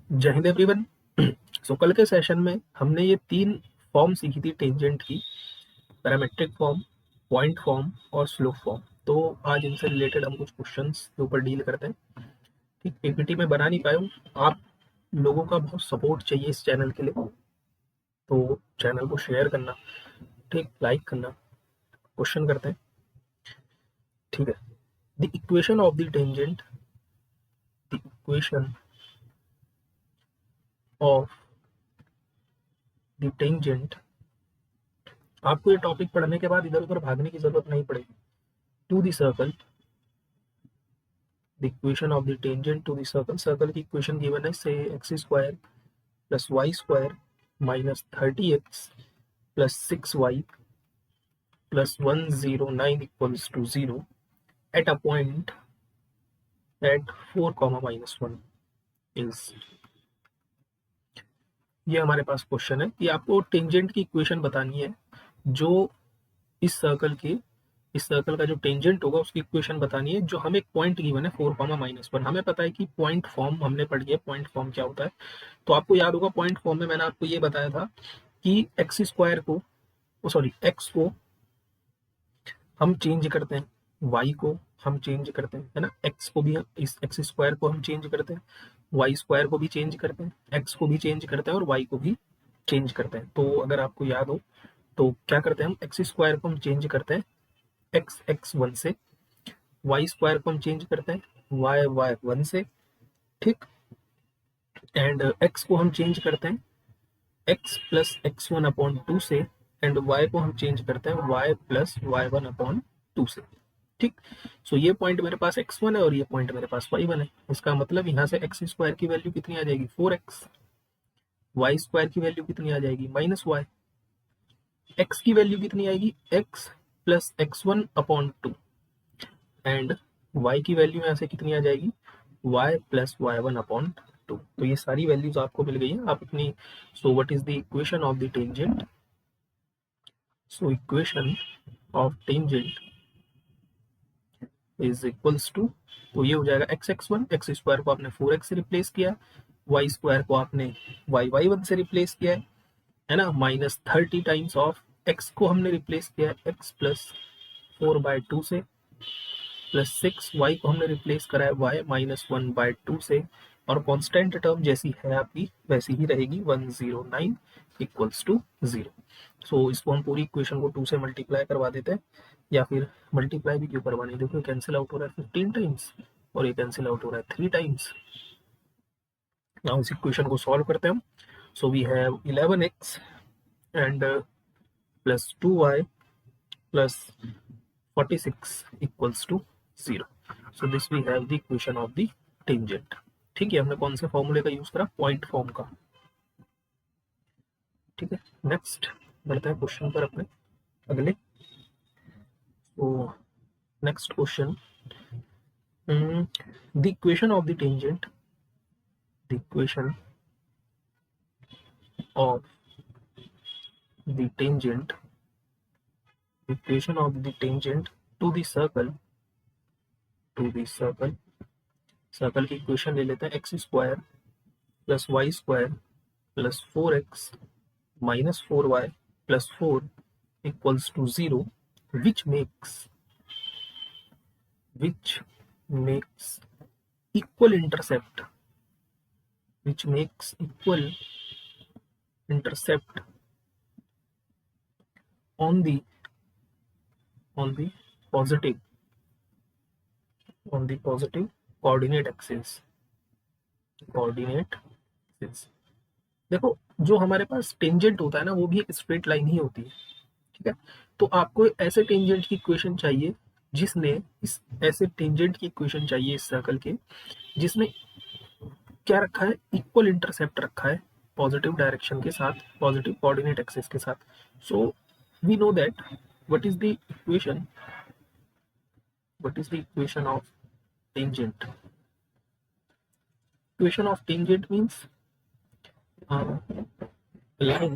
जय हिंद एवरीवन। सो कल के सेशन में हमने ये 3 फॉर्म सीखी थी टेंजेंट की, पैरामेट्रिक फॉर्म, पॉइंट फॉर्म और स्लोप फॉर्म। तो आज इनसे रिलेटेड हम कुछ क्वेश्चंस के ऊपर डील करते हैं। ठीक, पीपीटी में बना नहीं पाया हूँ, आप लोगों का बहुत सपोर्ट चाहिए इस चैनल के लिए, तो चैनल को शेयर करना, ठीक, लाइक करना। क्वेश्चन करते हैं, ठीक है। The equation of the tangent, the equation of the tangent. आपको ये टॉपिक पढ़ने के बाद इधर उधर भागने की जरूरत नहीं पड़ेगी। To the circle, the equation of the tangent to the circle, circle की equation given है, say x square plus y square minus 30x plus 6y plus 109 equals to 0 at a point at 4 comma minus 1 is। ये हमारे पास question है कि आपको tangent की equation बतानी है जो इस सर्कल की, इस सर्कल का जो टेंजेंट होगा उसकी इक्वेशन बतानी है, जो हमें एक पॉइंट गिवन है 4 कॉमा माइनस 1। हमें पता है कि पॉइंट फॉर्म हमने पढ़ी है, पॉइंट फॉर्म क्या होता है। तो आपको याद होगा पॉइंट फॉर्म में मैंने आपको ये बताया था कि एक्स स्क्वायर को, सॉरी एक्स को हम चेंज करते हैं, वाई को हम चेंज करते हैं, है ना। एक्स को भी, इस एक्स स्क्वायर को हम चेंज करते हैं, वाई स्क्वायर को भी चेंज करते हैं, एक्स को भी चेंज करते हैं और वाई को भी चेंज करते हैं। तो अगर आपको याद हो तो क्या करते हैं, हम एक्स स्क्वायर को हम चेंज करते हैं एक्स एक्स वन से, वाई स्क्वायर को हम चेंज करते हैं वाई वाई वन से, ठीक। एंड एक्स को हम चेंज करते हैं x plus x one upon two से, एंड वाई को हम चेंज करते हैं y plus y one upon two से, ठीक। सो ये पॉइंट मेरे पास x1 है और ये पॉइंट मेरे पास y1 है। इसका मतलब यहाँ से एक्स स्क्वायर की वैल्यू कितनी आ जाएगी, 4x, वाई स्क्वायर की वैल्यू कितनी आ जाएगी, माइनस वाई, एक्स की वैल्यू कितनी आएगी, x plus x one upon two, and y की वैल्यू यहाँ से कितनी आ जाएगी, y plus y one upon two. तो ये सारी वैल्यूज आपको मिल गई है, आप अपनी। So what is the equation of the tangent, so equation of tangent is equals to, तो ये हो जाएगा x x one, x square को आपने 4x से रिप्लेस किया, वाई स्क्वायर को आपने वाई वाई वन से रिप्लेस किया है ना, माइनस 30 टाइम्स ऑफ एक्स को हमने रिप्लेस किया है एक्स प्लस 4/2 से, प्लस 6y को हमने रिप्लेस करा है y माइनस 1/2 से, और कांस्टेंट टर्म जैसी है आपकी वैसी ही रहेगी 109 इक्वल्स टू 0। सो इसको हम पूरी इक्वेशन को 2 से मल्टीप्लाई करवा देते हैं, या फिर मल्टीप्लाई भी क्यों करवानी, देखो कैंसिल आउट हो रहा है 15 टाइम्स और ये कैंसिल आउट हो रहा है 3 टाइम्स। नाउ इस इक्वेशन को सॉल्व करते हैं हम। So we have 11x and plus 2y plus 46 equals to 0। So this we have the equation of the tangent। ठीक है, हमने कौन से फॉर्मूले का यूज करा, पॉइंट फॉर्म का, ठीक है। नेक्स्ट बढ़ते हैं क्वेश्चन पर अपने अगले। तो next question, the equation of the tangent, the equation of the tangent, equation of the tangent to the circle, to the circle, circle की इक्वेशन ले लेते हैं x square plus y square plus 4x minus 4y plus 4 equals to 0, which makes equal intercept, which makes equal intercept on the positive, on the positive coordinate axis, coordinate axis। देखो जो हमारे पास tangent होता है ना, वो भी एक straight line ही होती है, ठीक है। तो आपको ऐसे टेंजेंट की इक्वेशन चाहिए जिसने, इस ऐसे टेंजेंट की इक्वेशन चाहिए इस सर्कल के जिसने क्या रखा है, इक्वल इंटरसेप्ट रखा है पॉजिटिव डायरेक्शन के साथ, पॉजिटिव कोऑर्डिनेट एक्सिस के साथ। So we know that what is the equation, what is the equation of tangent. Equation of tangent means line,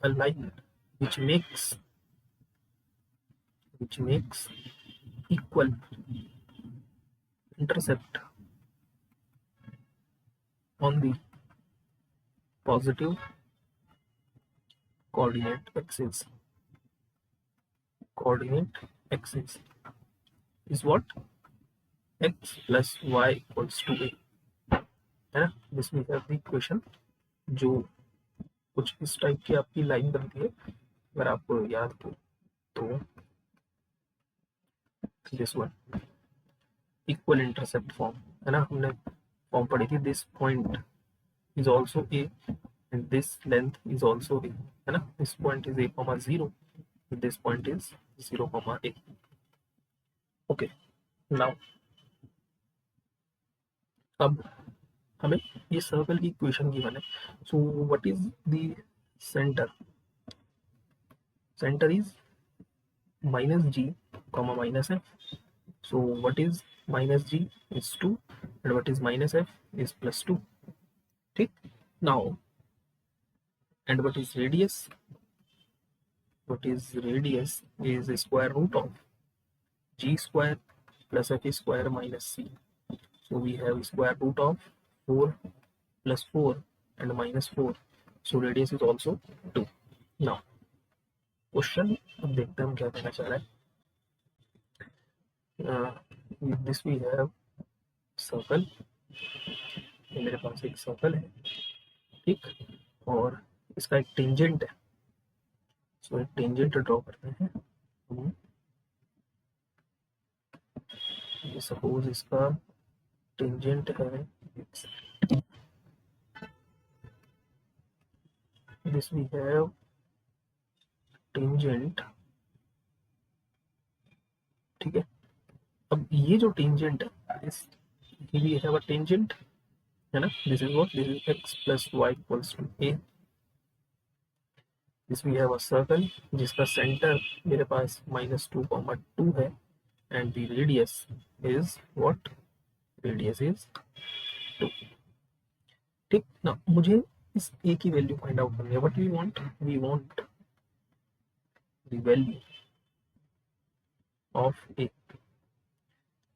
a line which makes equal intercept on the positive coordinate axis. Coordinate axis is what? X plus y equals to a, है ना. This we have the equation जो कुछ इस type की आपकी line बनती है, अगर आपको याद हो तो. This one equal intercept form, है ना, हमने फॉर्म पढ़ी थी. This point is also A and this length is also a, है ना. This point is a, 0, this point is 0, a. Okay, now अब हमें ये सर्कल की इक्वेशन गिवन है. सो what is the centre? Centre is -g, -f. So what is -g is 2 and what is -f is +2. ठीक. Now, and what is radius? What is radius is square root of g square plus f square minus c. So we have square root of 4 plus 4 and minus 4. So radius is also 2. Now question अब देखते हैं हम क्या कहना चाह रहा है. with this we have circle. मेरे पास एक सर्कल है, ठीक, और इसका एक टेंजेंट है. सो एक टेंजेंट ड्रॉ करते हैं. सपोज इसका टेंजेंट है x. This we have tangent, ठीक है. अब ये जो टेंजेंट है, इस वी हैव अ टेंजेंट, है ना. This is what? This is x plus y equals to a. This we have a circle जिसका सेंटर मेरे पास -2, 2 है and the radius is what? Radius is 2. ठीक ना. मुझे इस a की वैल्यू फाइंड आउट करनी है. What we want? We want the value of a,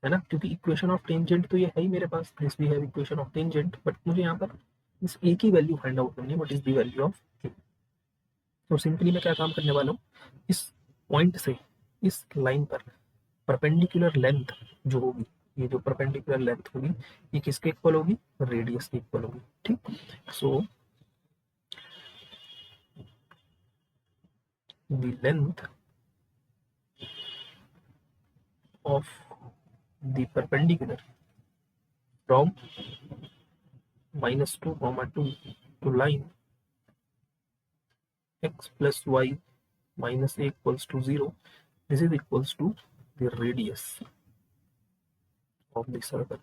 है ना, क्योंकि इक्वेशन ऑफ टेंजेंट तो ये है ही मेरे पास. This we have equation of tangent, but मुझे यहाँ पर इस a की वैल्यू फाइंड आउट करनी है. What is the value of a? तो सिंपली मैं क्या काम करने वाला हूँ, इस पॉइंट से इस लाइन पर परपेंडिकुलर लेंथ जो होगी, ये जो परपेंडिकुलर लेंथ होगी, ये किसके इक्वल होगी? रेडियस के इक्वल होगी. ठीक. So the length of the perpendicular from -2, 2 to line x plus y minus a equals to 0. This is equals to the radius of the circle.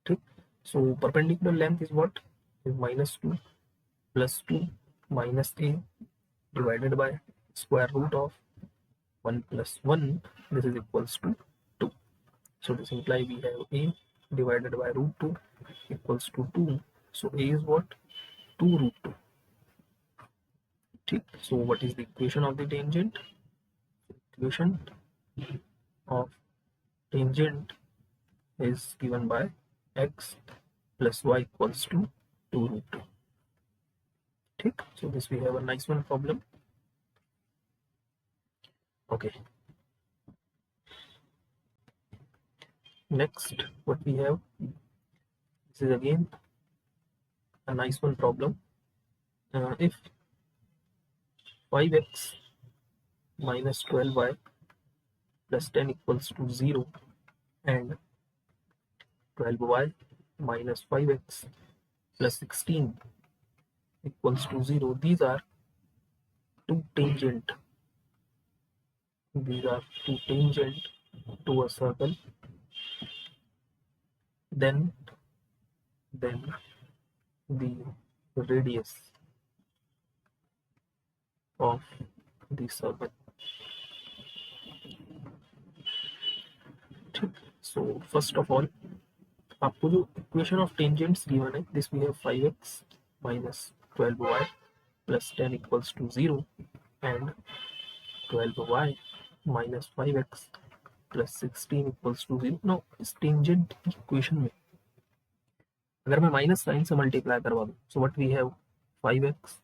ठीक. So perpendicular length is what? Is -2 plus 2 minus a divided by square root of 1 plus 1. This is equals to 2. So this implies we have a divided by root 2 equals to 2. So a is what? 2 root 2. ठीक. So what is the equation of the tangent? Equation of tangent is given by x plus y equals to 2 root 2. ठीक. So this we have a nice one problem. Okay. Next, what we have, this is again a nice one problem. If 5x minus 12y plus 10 equals to 0 and 12y minus 5x plus 16 equals to 0, these are two tangent to a circle, then the radius of the circle. So first of all, आपको जो equation of tangents given है, this we have 5x minus 12y plus 10 equals to 0 and 12y minus 5x plus 16 equals to 0. Now इस tangent equation में अगर मैं minus sine से multiply करवा दूँ, so what we have 5x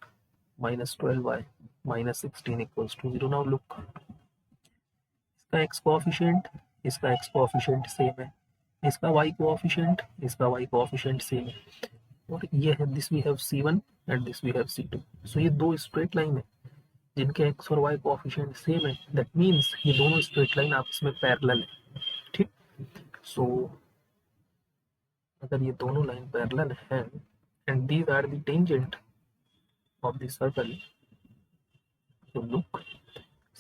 minus 12y minus 16 equals to 0. Now look, इसका x coefficient, इसका x coefficient same है, इसका y कोएफिशिएंट, इसका y कोएफिशिएंट सेम है, और ये है this we have c1 and this we have c2. So ये दो स्ट्रेट लाइन है जिनके x और y कोएफिशिएंट सेम है, दैट मीन्स ये दोनों स्ट्रेट लाइन आपस में पैरेलल है, ठीक. सो अगर ये दोनों लाइन पैरेलल हैं and these are the tangent of the circle, so look,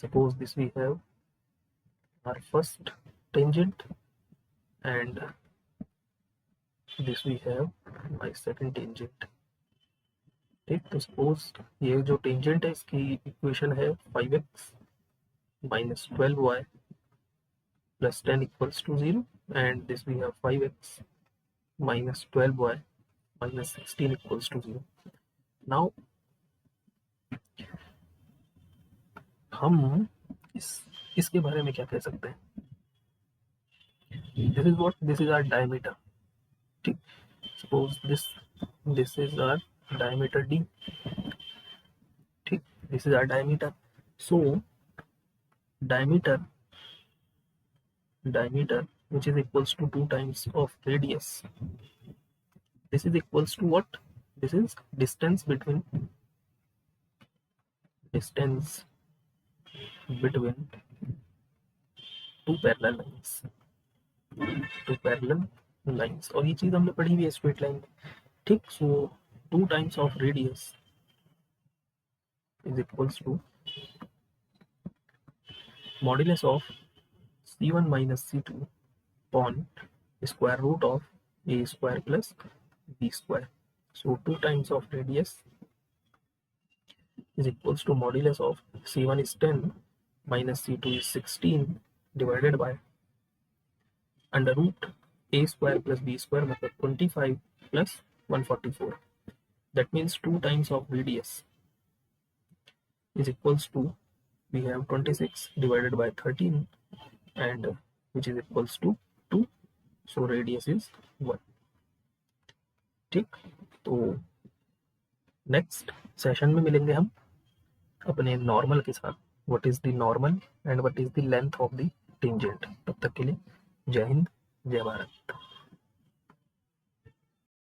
suppose this we have our first tangent and this we have my second tangent, ठीक. तो सपोज ये जो टेंजेंट है इसकी इक्वेशन है 5x minus 12y plus 10 equals to 0, and this we have 5x minus 12y minus 16 equals to 0. now हम इसके बारे में क्या कह सकते हैं, this is our diameter, ठीक. suppose this is our diameter d, ठीक. this is our diameter, so diameter which is equals to 2 times of radius, this is equals to what, this is distance between two parallel lines, और ये चीज हमने पढ़ी हुई है straight line में, ठीक. सो 2 times of radius is equals to modulus of c1 minus c2 upon square root of a square plus b square. So 2 times of radius is equals to modulus of c1 is 10 minus c2 is 16 divided by under root a square plus b square, मतलब 25 plus 144. That means 2 times of radius is equals to, we have 26 divided by 13 and which is equals to 2, so radius is 1, ठीक. तो next session में मिलेंगे हम अपने normal के साथ, what is the normal and what is the length of the tangent. तब तक के लिए जय हिंद, जय भारत.